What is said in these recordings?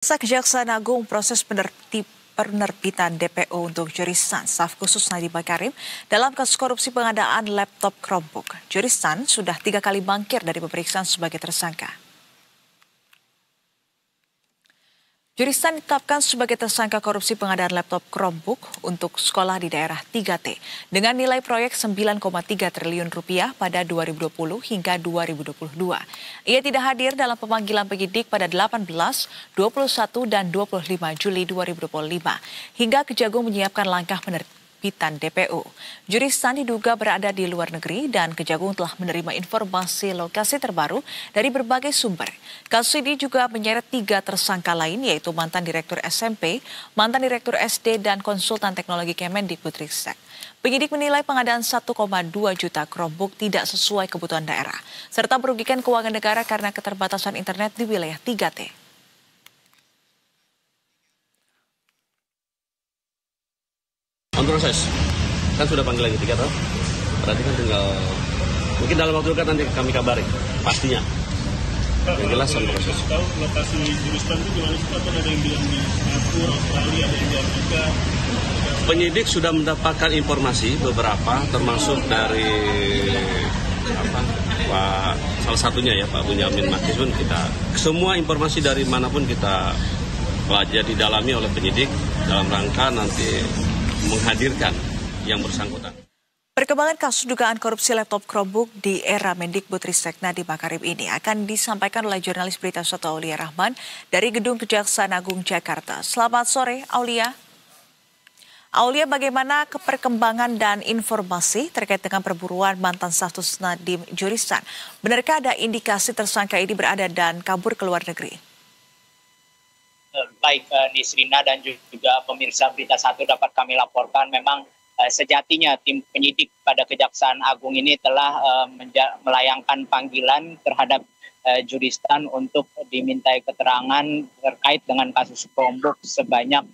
Kejaksaan Agung proses penerbitan DPO untuk Juristan staf khusus Nadiem Makarim dalam kasus korupsi pengadaan laptop Chromebook. Juristan sudah 3 kali mangkir dari pemeriksaan sebagai tersangka. Juristan ditetapkan sebagai tersangka korupsi pengadaan laptop Chromebook untuk sekolah di daerah 3T dengan nilai proyek 9,3 triliun rupiah pada 2020 hingga 2022. Ia tidak hadir dalam pemanggilan penyidik pada 18, 21, dan 25 Juli 2025 hingga Kejagung menyiapkan langkah penerbitan DPO. Juristan diduga berada di luar negeri dan Kejagung telah menerima informasi lokasi terbaru dari berbagai sumber. Kasus ini juga menyeret 3 tersangka lain yaitu mantan Direktur SMP, mantan Direktur SD, dan konsultan teknologi Kemendikbudristek. Penyidik menilai pengadaan 1,2 juta Chromebook tidak sesuai kebutuhan daerah, serta merugikan keuangan negara karena keterbatasan internet di wilayah 3T. Proses kan sudah panggilan ketiga toh, berarti kan tinggal mungkin dalam waktu dekat nanti kami kabari pastinya. Yang jelas on proses. Tahu lokasi Juristan itu di mana sih? Ada yang bilang di Singapura, Australia, ada yang di Amerika. Penyidik sudah mendapatkan informasi beberapa, termasuk dari Pak salah satunya ya Pak Bunyamin Makis pun kita semua informasi dari manapun kita pelajari didalami oleh penyidik dalam rangka nanti menghadirkan yang bersangkutan. Perkembangan kasus dugaan korupsi laptop Chromebook di era Mendikbudristek Nadiem Makarim ini akan disampaikan oleh jurnalis berita 1 Aulia Rahman dari Gedung Kejaksaan Agung Jakarta. Selamat sore, Aulia. Aulia, bagaimana perkembangan dan informasi terkait dengan perburuan mantan status Nadiem Juristan? Benarkah ada indikasi tersangka ini berada dan kabur ke luar negeri? Baik Nisrina dan juga pemirsa Berita 1 dapat kami laporkan memang sejatinya tim penyidik pada Kejaksaan Agung ini telah melayangkan panggilan terhadap Juristan untuk dimintai keterangan terkait dengan kasus Chromebook sebanyak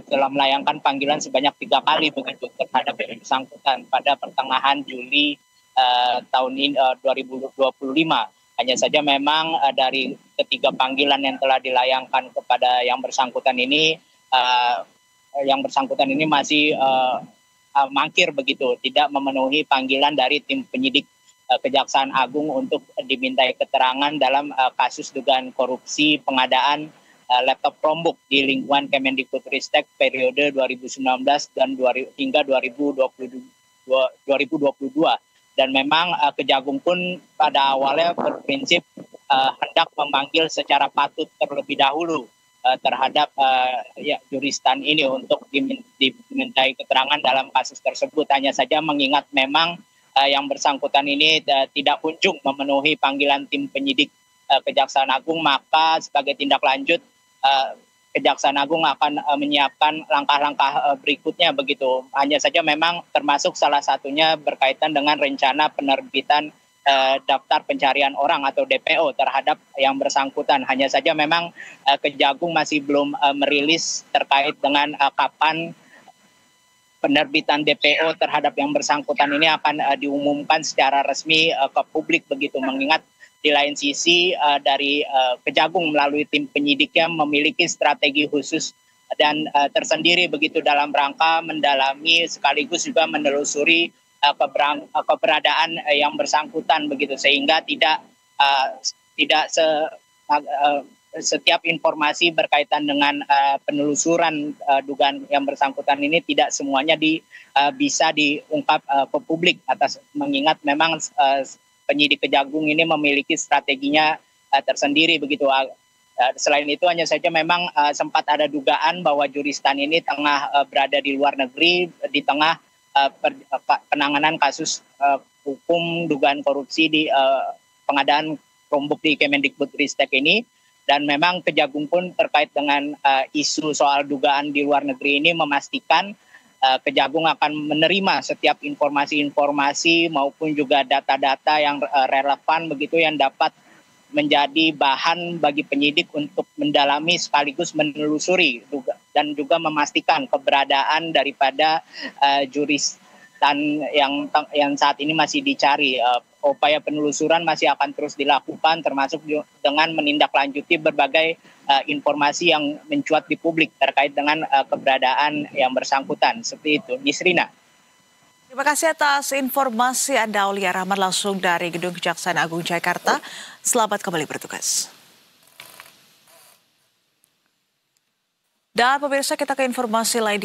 telah melayangkan panggilan sebanyak 3 kali begitu terhadap yang bersangkutan pada pertengahan Juli tahun ini 2025. Hanya saja memang dari ketiga panggilan yang telah dilayangkan kepada yang bersangkutan ini masih mangkir begitu, tidak memenuhi panggilan dari tim penyidik Kejaksaan Agung untuk dimintai keterangan dalam kasus dugaan korupsi pengadaan laptop Chromebook di lingkungan Kemendikbudristek periode 2019 dan hingga 2022. Dan memang Kejagung pun pada awalnya berprinsip hendak memanggil secara patut terlebih dahulu terhadap Juristan ini untuk dimintai keterangan dalam kasus tersebut. Hanya saja mengingat memang yang bersangkutan ini tidak kunjung memenuhi panggilan tim penyidik Kejaksaan Agung, maka sebagai tindak lanjut Kejaksaan Agung akan menyiapkan langkah-langkah berikutnya begitu. Hanya saja memang termasuk salah satunya berkaitan dengan rencana penerbitan daftar pencarian orang atau DPO terhadap yang bersangkutan. Hanya saja memang Kejagung masih belum merilis terkait dengan kapan penerbitan DPO terhadap yang bersangkutan ini akan diumumkan secara resmi ke publik begitu, mengingat di lain sisi dari Kejagung melalui tim penyidiknya memiliki strategi khusus dan tersendiri begitu dalam rangka mendalami sekaligus juga menelusuri keberadaan yang bersangkutan begitu, sehingga tidak setiap informasi berkaitan dengan penelusuran dugaan yang bersangkutan ini tidak semuanya bisa diungkap ke publik mengingat memang penyidik Kejagung ini memiliki strateginya tersendiri begitu. Selain itu hanya saja memang sempat ada dugaan bahwa Juristan ini tengah berada di luar negeri di tengah penanganan kasus hukum dugaan korupsi di pengadaan Chromebook di Kemendikbudristek ini, dan memang Kejagung pun terkait dengan isu soal dugaan di luar negeri ini memastikan Kejagung akan menerima setiap informasi-informasi maupun juga data-data yang relevan begitu yang dapat menjadi bahan bagi penyidik untuk mendalami sekaligus menelusuri dan juga memastikan keberadaan daripada Juristan dan yang saat ini masih dicari. Upaya penelusuran masih akan terus dilakukan, termasuk dengan menindaklanjuti berbagai informasi yang mencuat di publik terkait dengan keberadaan yang bersangkutan. Seperti itu, Nisrina. Terima kasih atas informasi Anda, Aulia Rahman, langsung dari Gedung Kejaksaan Agung Jakarta. Selamat kembali bertugas. Dan pemirsa, kita ke informasi lainnya.